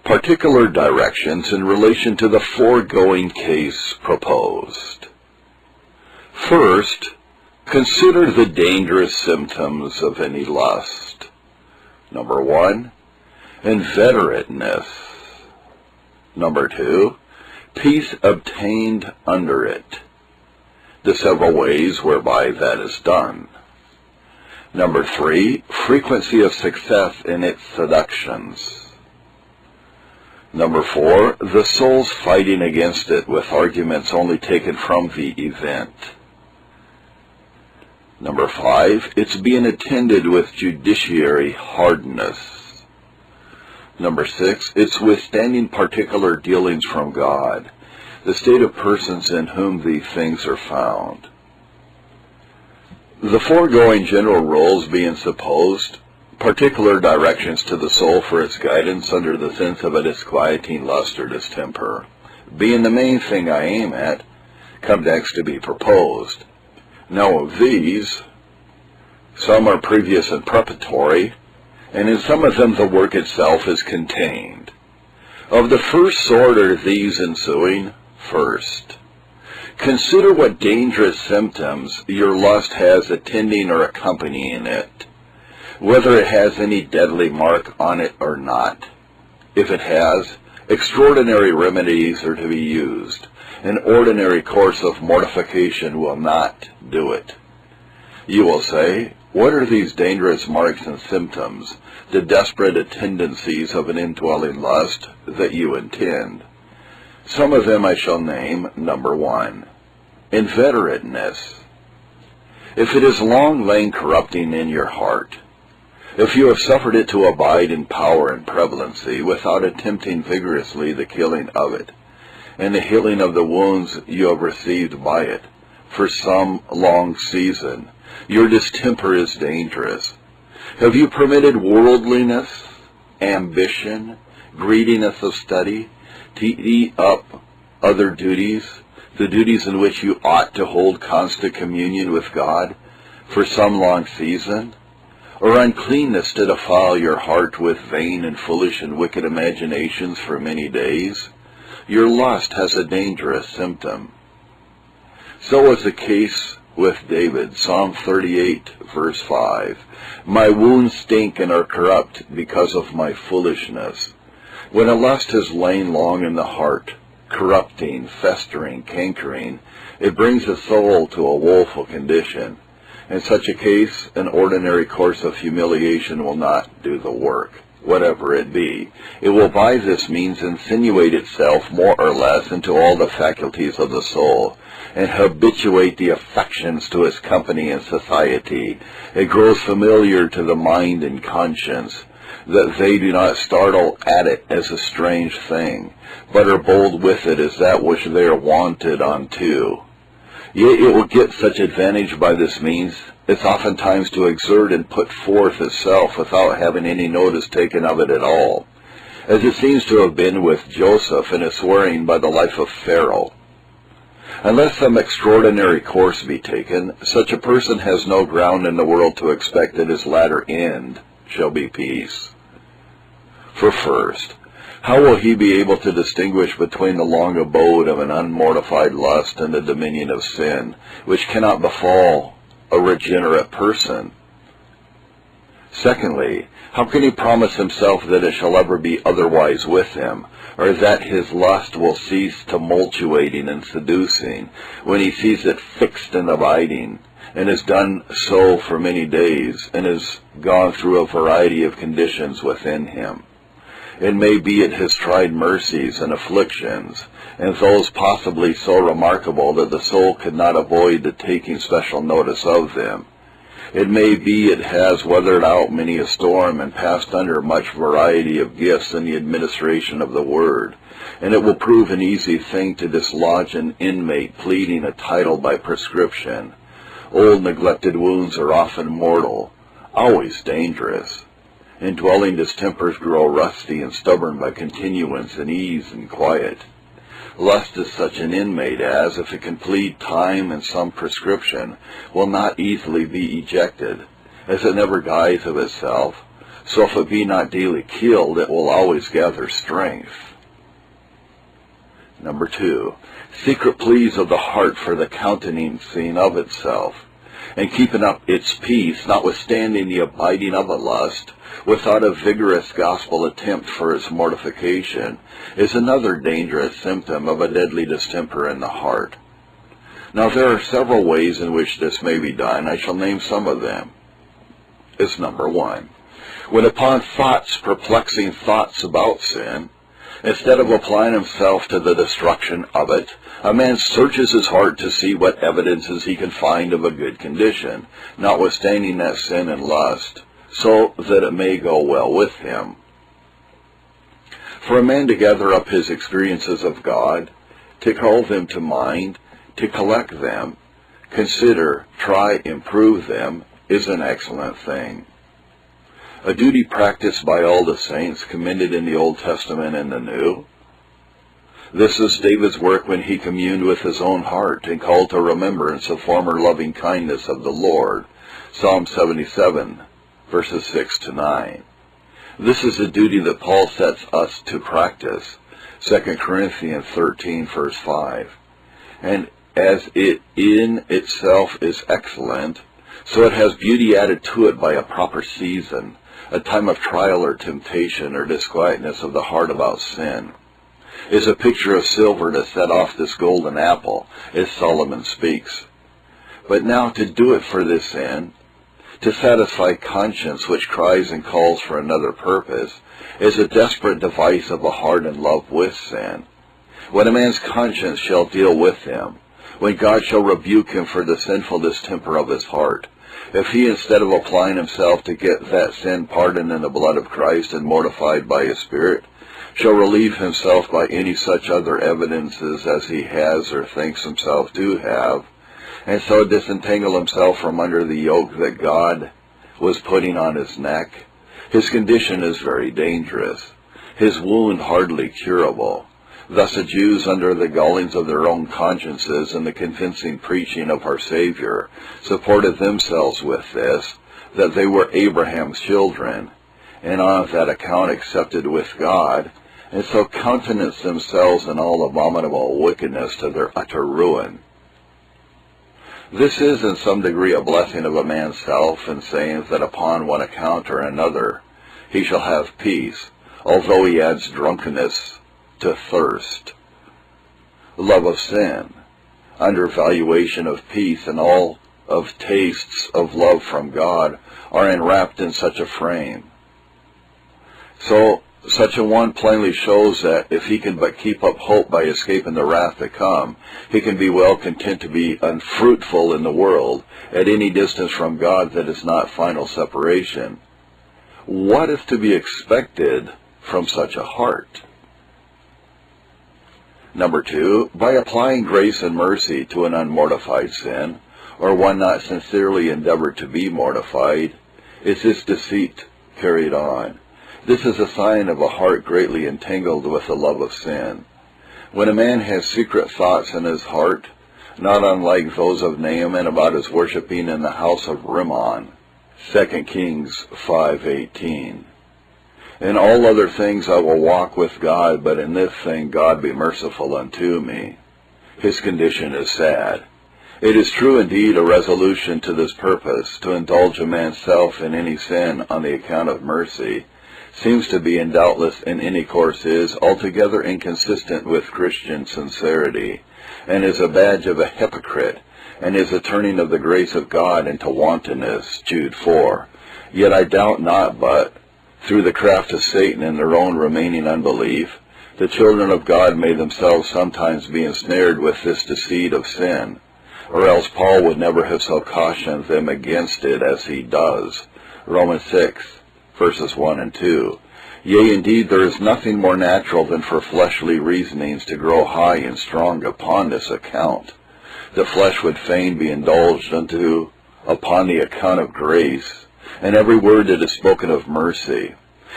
Particular directions in relation to the foregoing case proposed. First, consider the dangerous symptoms of any lust. Number 1, inveterateness. Number 2, peace obtained under it. The several ways whereby that is done. Number 3, frequency of success in its seductions. Number 4, the soul's fighting against it with arguments only taken from the event. Number 5, it's being attended with judiciary hardness. Number 6, it's withstanding particular dealings from God, the state of persons in whom these things are found. The foregoing general rules being supposed, particular directions to the soul for its guidance under the sense of a disquieting lust or distemper, being the main thing I aim at, come next to be proposed. Now of these, some are previous and preparatory, and in some of them the work itself is contained. Of the first sort are these ensuing. First, consider what dangerous symptoms your lust has attending or accompanying it, whether it has any deadly mark on it or not. If it has, extraordinary remedies are to be used. An ordinary course of mortification will not do it. You will say, what are these dangerous marks and symptoms, the desperate tendencies of an indwelling lust that you intend? Some of them I shall name. Number 1, inveterateness. If it has long lain corrupting in your heart, if you have suffered it to abide in power and prevalency without attempting vigorously the killing of it, and the healing of the wounds you have received by it, for some long season, your distemper is dangerous. Have you permitted worldliness, ambition, greediness of study, to eat up other duties, the duties in which you ought to hold constant communion with God, for some long season? Or uncleanness to defile your heart with vain and foolish and wicked imaginations for many days? Your lust has a dangerous symptom. So was the case with David, Psalm 38, verse 5. My wounds stink and are corrupt because of my foolishness. When a lust has lain long in the heart, corrupting, festering, cankering, it brings the soul to a woeful condition. In such a case, an ordinary course of humiliation will not do the work, whatever it be. It will by this means insinuate itself more or less into all the faculties of the soul, and habituate the affections to its company and society. It grows familiar to the mind and conscience, that they do not startle at it as a strange thing, but are bold with it as that which they are wonted unto. Yet it will get such advantage by this means, as oftentimes to exert and put forth itself without having any notice taken of it at all, as it seems to have been with Joseph in his swearing by the life of Pharaoh. Unless some extraordinary course be taken, such a person has no ground in the world to expect that his latter end shall be peace. For first, how will he be able to distinguish between the long abode of an unmortified lust and the dominion of sin, which cannot befall a regenerate person? Secondly, how can he promise himself that it shall ever be otherwise with him, or that his lust will cease tumultuating and seducing, when he sees it fixed and abiding, and has done so for many days, and has gone through a variety of conditions within him? It may be it has tried mercies and afflictions, and those possibly so remarkable that the soul could not avoid the taking special notice of them. It may be it has weathered out many a storm and passed under much variety of gifts in the administration of the word, and it will prove an easy thing to dislodge an inmate pleading a title by prescription. Old neglected wounds are often mortal, always dangerous. Indwelling distempers grow rusty and stubborn by continuance and ease and quiet. Lust is such an inmate as, if it can plead time and some prescription, will not easily be ejected. As it never dies of itself, so if it be not daily killed, it will always gather strength. Number 2, secret pleas of the heart for the countenancing of itself, and keeping up its peace, notwithstanding the abiding of a lust, without a vigorous gospel attempt for its mortification, is another dangerous symptom of a deadly distemper in the heart. Now there are several ways in which this may be done. I shall name some of them. Is number 1. When upon perplexing thoughts about sin, instead of applying himself to the destruction of it, a man searches his heart to see what evidences he can find of a good condition, notwithstanding that sin and lust, so that it may go well with him. For a man to gather up his experiences of God, to call them to mind, to collect them, consider, try, improve them, is an excellent thing. A duty practiced by all the saints, commended in the Old Testament and the New. This is David's work when he communed with his own heart and called to remembrance the former loving kindness of the Lord. Psalm 77, verses 6 to 9. This is a duty that Paul sets us to practice. 2 Corinthians 13, verse 5. And as it in itself is excellent, so it has beauty added to it by a proper season, a time of trial or temptation or disquietness of the heart about sin, is a picture of silver to set off this golden apple, as Solomon speaks. But now to do it for this end, to satisfy conscience which cries and calls for another purpose, is a desperate device of a heart in love with sin. When a man's conscience shall deal with him, when God shall rebuke him for the sinful distemper of his heart, if he, instead of applying himself to get that sin pardoned in the blood of Christ and mortified by his Spirit, shall relieve himself by any such other evidences as he has or thinks himself to have, and so disentangle himself from under the yoke that God was putting on his neck, his condition is very dangerous, his wound hardly curable. Thus the Jews, under the gallings of their own consciences and the convincing preaching of our Savior, supported themselves with this, that they were Abraham's children, and on that account accepted with God, and so countenanced themselves in all abominable wickedness to their utter ruin. This is in some degree a blessing of a man's self, in saying that upon one account or another he shall have peace, although he adds drunkenness to thirst, love of sin, undervaluation of peace, and all of tastes of love from God are enwrapped in such a frame. So such a one plainly shows that if he can but keep up hope by escaping the wrath to come, he can be well content to be unfruitful in the world at any distance from God that is not final separation. What is to be expected from such a heart? Number 2, by applying grace and mercy to an unmortified sin, or one not sincerely endeavored to be mortified, is this deceit carried on. This is a sign of a heart greatly entangled with the love of sin. When a man has secret thoughts in his heart, not unlike those of Naaman about his worshipping in the house of Rimmon, 2 Kings 5:18. In all other things I will walk with God, but in this thing God be merciful unto me. His condition is sad. It is true indeed a resolution to this purpose, to indulge a man's self in any sin on the account of mercy, seems to be, and doubtless in any course is, altogether inconsistent with Christian sincerity, and is a badge of a hypocrite, and is a turning of the grace of God into wantonness, Jude 4. Yet I doubt not but, through the craft of Satan and their own remaining unbelief, the children of God may themselves sometimes be ensnared with this deceit of sin, or else Paul would never have so cautioned them against it as he does. Romans 6, verses 1 and 2. Yea, indeed, there is nothing more natural than for fleshly reasonings to grow high and strong upon this account. The flesh would fain be indulged unto upon the account of grace, and every word that is spoken of mercy,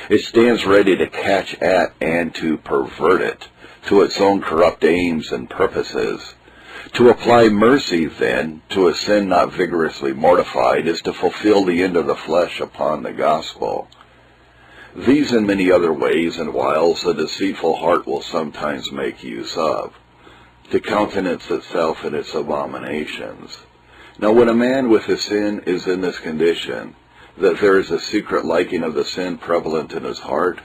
it stands ready to catch at and to pervert it to its own corrupt aims and purposes. To apply mercy, then, to a sin not vigorously mortified is to fulfill the end of the flesh upon the gospel. These and many other ways and wiles the deceitful heart will sometimes make use of, to countenance itself in its abominations. Now when a man with his sin is in this condition, that there is a secret liking of the sin prevalent in his heart,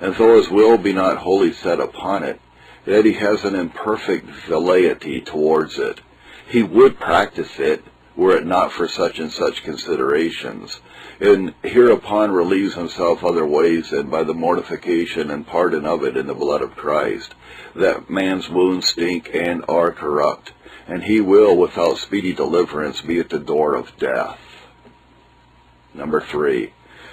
and though his will be not wholly set upon it, yet he has an imperfect velleity towards it, he would practice it, were it not for such and such considerations, and hereupon relieves himself other ways, and by the mortification and pardon of it in the blood of Christ, that man's wounds stink and are corrupt, and he will, without speedy deliverance, be at the door of death. Number 3,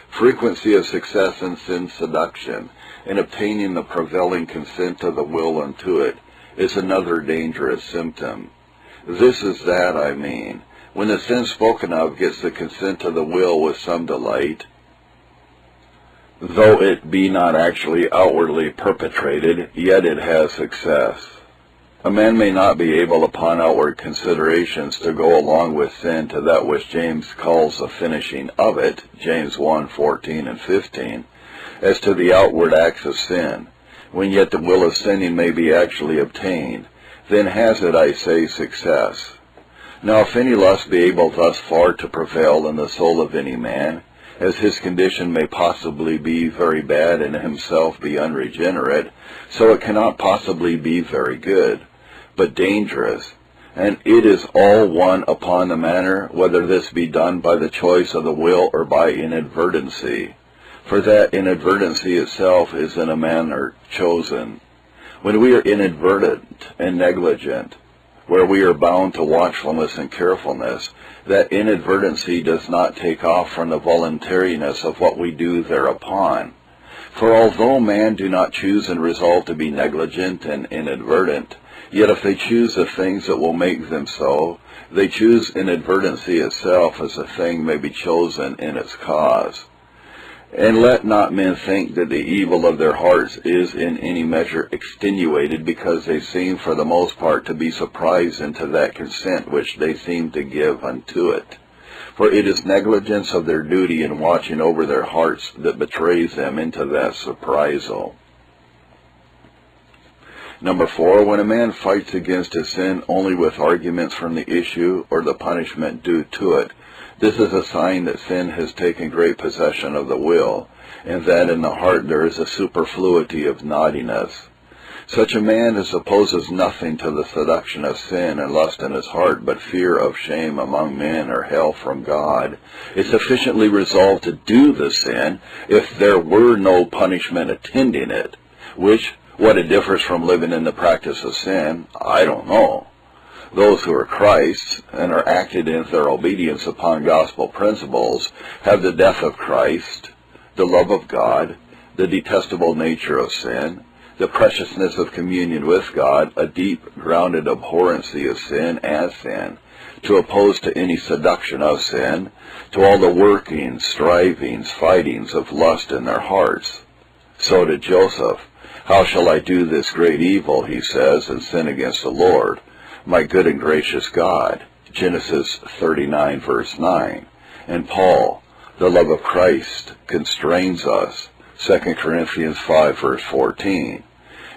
frequency of success in sin seduction, in obtaining the prevailing consent of the will unto it, is another dangerous symptom. This is that I mean, when the sin spoken of gets the consent of the will with some delight, though it be not actually outwardly perpetrated, yet it has success. A man may not be able upon outward considerations to go along with sin to that which James calls the finishing of it, James 1:14 and 15, as to the outward acts of sin, when yet the will of sinning may be actually obtained, then has it, I say, success. Now if any lust be able thus far to prevail in the soul of any man, as his condition may possibly be very bad and himself be unregenerate, so it cannot possibly be very good, but dangerous, and it is all one upon the manner whether this be done by the choice of the will or by inadvertency, for that inadvertency itself is in a manner chosen. When we are inadvertent and negligent, where we are bound to watchfulness and carefulness, that inadvertency does not take off from the voluntariness of what we do thereupon. For although man do not choose and resolve to be negligent and inadvertent, yet if they choose the things that will make them so, they choose inadvertency itself as the thing may be chosen in its cause. And let not men think that the evil of their hearts is in any measure extenuated, because they seem for the most part to be surprised into that consent which they seem to give unto it. For it is negligence of their duty in watching over their hearts that betrays them into that surprisal. Number 4, when a man fights against his sin only with arguments from the issue or the punishment due to it, this is a sign that sin has taken great possession of the will, and that in the heart there is a superfluity of naughtiness. Such a man as opposes nothing to the seduction of sin and lust in his heart but fear of shame among men or hell from God, is sufficiently resolved to do the sin if there were no punishment attending it, which, what it differs from living in the practice of sin, I don't know. Those who are Christ's and are acted in their obedience upon gospel principles have the death of Christ, the love of God, the detestable nature of sin, the preciousness of communion with God, a deep-grounded abhorrency of sin as sin, to oppose to any seduction of sin, to all the workings, strivings, fightings of lust in their hearts. So did Joseph. How shall I do this great evil, he says, and sin against the Lord, my good and gracious God, Genesis 39, verse 9. And Paul, the love of Christ constrains us, 2 Corinthians 5, verse 14.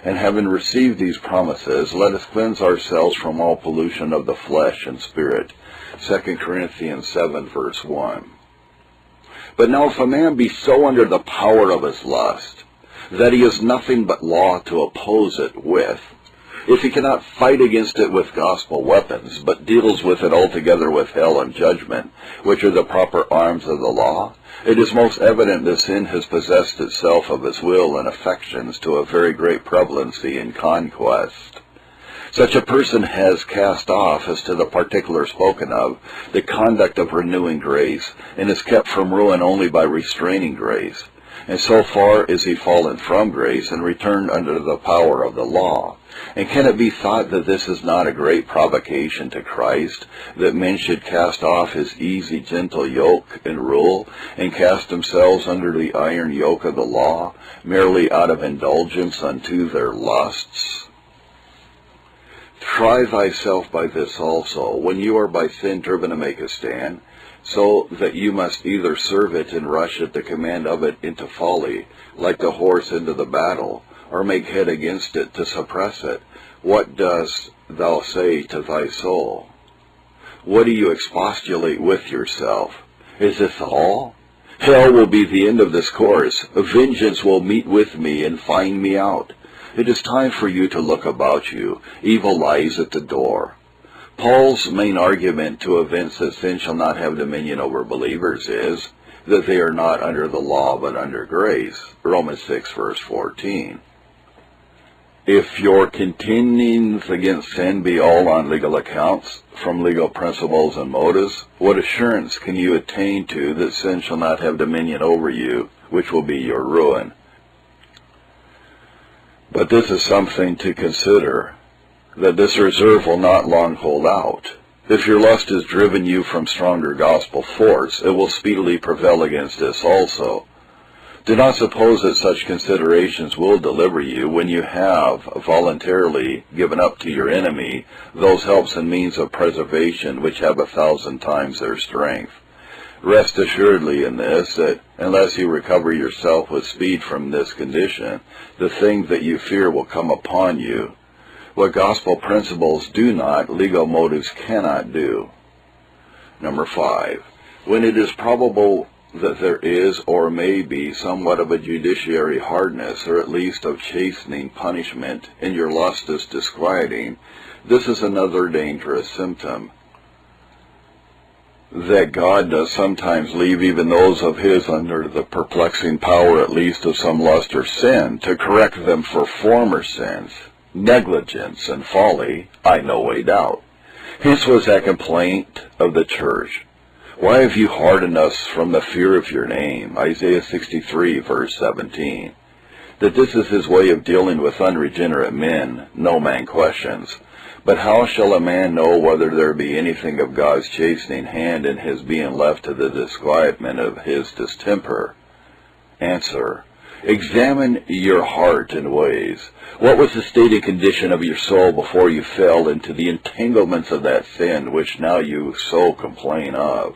And having received these promises, let us cleanse ourselves from all pollution of the flesh and spirit, 2 Corinthians 7, verse 1. But now if a man be so under the power of his lust, that he has nothing but law to oppose it with, if he cannot fight against it with gospel weapons, but deals with it altogether with hell and judgment, which are the proper arms of the law, it is most evident that sin has possessed itself of his will and affections to a very great prevalency and conquest. Such a person has cast off, as to the particular spoken of, the conduct of renewing grace, and is kept from ruin only by restraining grace. And so far is he fallen from grace and returned under the power of the law. And can it be thought that this is not a great provocation to Christ, that men should cast off his easy, gentle yoke and rule, and cast themselves under the iron yoke of the law, merely out of indulgence unto their lusts? Try thyself by this also, when you are by sin driven to make a stand, so that you must either serve it and rush at the command of it into folly, like the horse into the battle, or make head against it to suppress it. What dost thou say to thy soul? What do you expostulate with yourself? Is this all? Hell will be the end of this course. Vengeance will meet with me and find me out. It is time for you to look about you. Evil lies at the door. Paul's main argument to events that sin shall not have dominion over believers is that they are not under the law but under grace. Romans 6 verse 14. If your contendings against sin be all on legal accounts, from legal principles and motives, what assurance can you attain to that sin shall not have dominion over you, which will be your ruin? But this is something to consider, that this reserve will not long hold out. If your lust has driven you from stronger gospel force, it will speedily prevail against this also. Do not suppose that such considerations will deliver you when you have voluntarily given up to your enemy those helps and means of preservation which have 1,000 times their strength. Rest assuredly in this, that unless you recover yourself with speed from this condition, the thing that you fear will come upon you. What gospel principles do not, legal motives cannot do. Number 5. When it is probable that there is or may be somewhat of a judiciary hardness, or at least of chastening punishment, and your lust is disquieting, this is another dangerous symptom. That God does sometimes leave even those of his under the perplexing power at least of some lust or sin, to correct them for former sins, negligence, and folly, I no way doubt. Hence was that complaint of the church, why have you hardened us from the fear of your name? Isaiah 63, verse 17. That this is his way of dealing with unregenerate men, no man questions. But how shall a man know whether there be anything of God's chastening hand in his being left to the disquietment of his distemper? Answer. Examine your heart and ways. What was the state and condition of your soul before you fell into the entanglements of that sin which now you so complain of?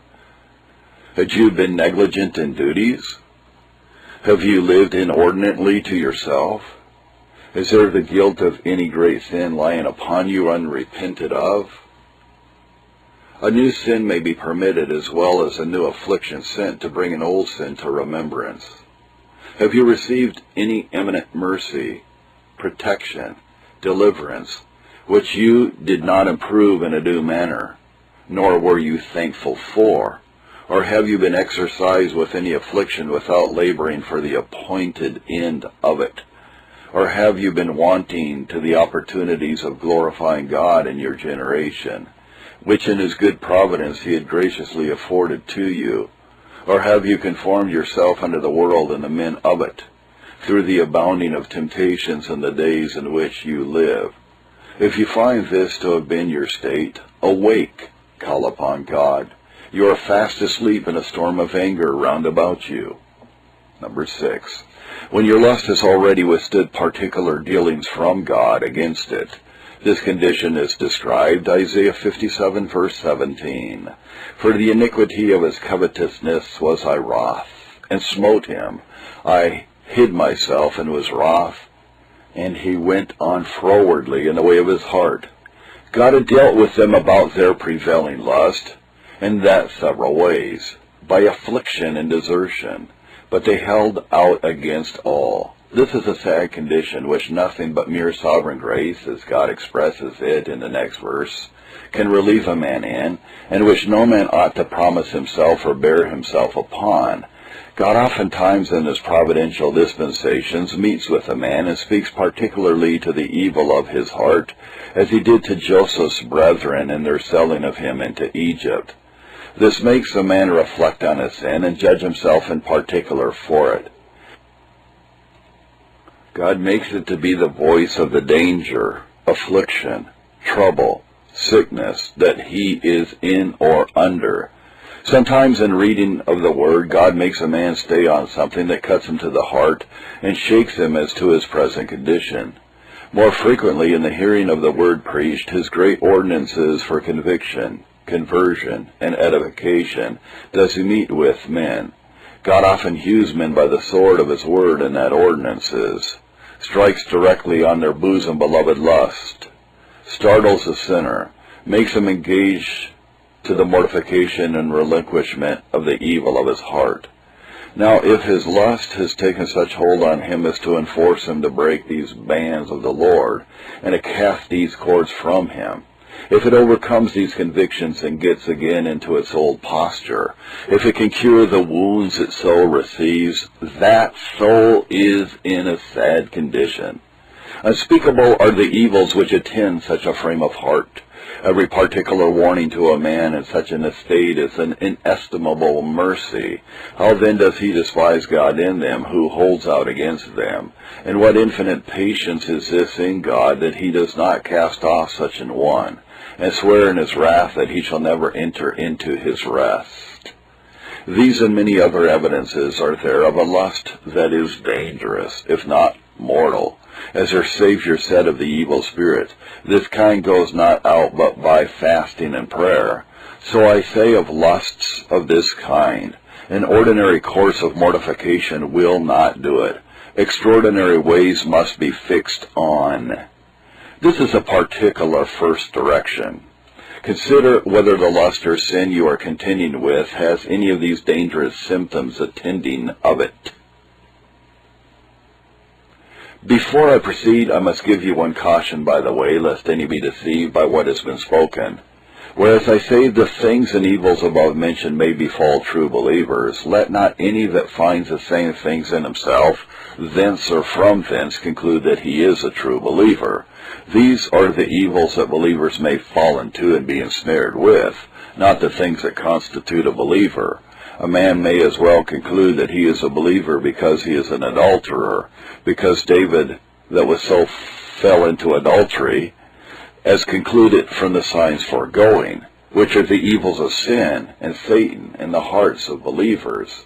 Had you been negligent in duties? Have you lived inordinately to yourself? Is there the guilt of any great sin lying upon you unrepented of? A new sin may be permitted as well as a new affliction sent to bring an old sin to remembrance. Have you received any eminent mercy, protection, deliverance, which you did not improve in a due manner, nor were you thankful for? Or have you been exercised with any affliction without laboring for the appointed end of it? Or have you been wanting to the opportunities of glorifying God in your generation, which in his good providence he had graciously afforded to you? Or have you conformed yourself unto the world and the men of it, through the abounding of temptations in the days in which you live? If you find this to have been your state, awake, call upon God. You are fast asleep in a storm of anger round about you. Number 6. When your lust has already withstood particular dealings from God against it, this condition is described, Isaiah 57, verse 17. For the iniquity of his covetousness was I wroth, and smote him. I hid myself and was wroth, and he went on frowardly in the way of his heart. God had dealt with them about their prevailing lust, and that several ways, by affliction and desertion, but they held out against all. This is a sad condition which nothing but mere sovereign grace, as God expresses it in the next verse, can relieve a man in, and which no man ought to promise himself or bear himself upon. God oftentimes in his providential dispensations meets with a man and speaks particularly to the evil of his heart, as he did to Joseph's brethren in their selling of him into Egypt. This makes a man reflect on his sin and judge himself in particular for it. God makes it to be the voice of the danger, affliction, trouble, sickness that he is in or under. Sometimes in reading of the Word, God makes a man stay on something that cuts him to the heart and shakes him as to his present condition. More frequently, in the hearing of the Word preached, his great ordinances for conviction, conversion, and edification does he meet with men. God often hews men by the sword of his word and that ordinances, strikes directly on their bosom beloved lust, startles the sinner, makes him engage to the mortification and relinquishment of the evil of his heart. Now, if his lust has taken such hold on him as to enforce him to break these bands of the Lord, and to cast these cords from him, if it overcomes these convictions and gets again into its old posture, if it can cure the wounds its soul receives, that soul is in a sad condition. Unspeakable are the evils which attend such a frame of heart. Every particular warning to a man in such an estate is an inestimable mercy. How then does he despise God in them who holds out against them? And what infinite patience is this in God, that he does not cast off such an one, and swear in his wrath that he shall never enter into his rest? These and many other evidences are there of a lust that is dangerous, if not mortal. As our Savior said of the evil spirit, this kind goes not out but by fasting and prayer. So I say of lusts of this kind, an ordinary course of mortification will not do it. Extraordinary ways must be fixed on. This is a particular first direction. Consider whether the lust or sin you are contending with has any of these dangerous symptoms attending of it. Before I proceed, I must give you one caution by the way, lest any be deceived by what has been spoken. Whereas I say the things and evils above mentioned may befall true believers, let not any that finds the same things in himself, thence or from thence, conclude that he is a true believer. These are the evils that believers may fall into and be ensnared with, not the things that constitute a believer. A man may as well conclude that he is a believer because he is an adulterer, because David that was so fell into adultery, as concluded from the signs foregoing, which are the evils of sin and Satan in the hearts of believers.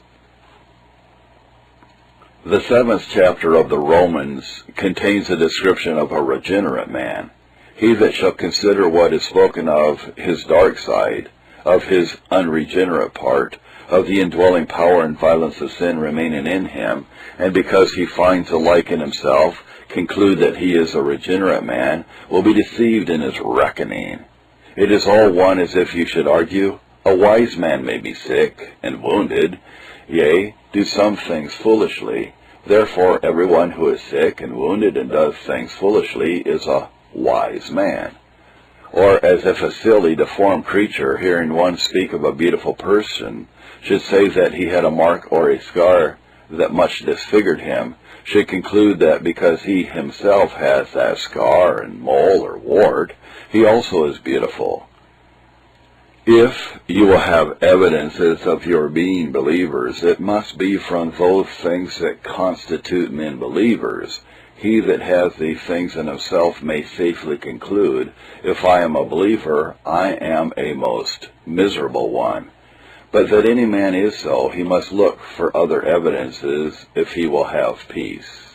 The 7th chapter of the Romans contains a description of a regenerate man. He that shall consider what is spoken of his dark side, of his unregenerate part, of the indwelling power and violence of sin remaining in him, and because he finds a like in himself, conclude that he is a regenerate man, will be deceived in his reckoning. It is all one as if you should argue, a wise man may be sick and wounded, yea, do some things foolishly. Therefore everyone who is sick and wounded and does things foolishly is a wise man. Or as if a silly, deformed creature, hearing one speak of a beautiful person, should say that he had a mark or a scar that much disfigured him, should conclude that because he himself has that scar and mole or wart, he also is beautiful. If you will have evidences of your being believers, it must be from those things that constitute men believers. He that has these things in himself may safely conclude, if I am a believer, I am a most miserable one. But that any man is so, he must look for other evidences if he will have peace.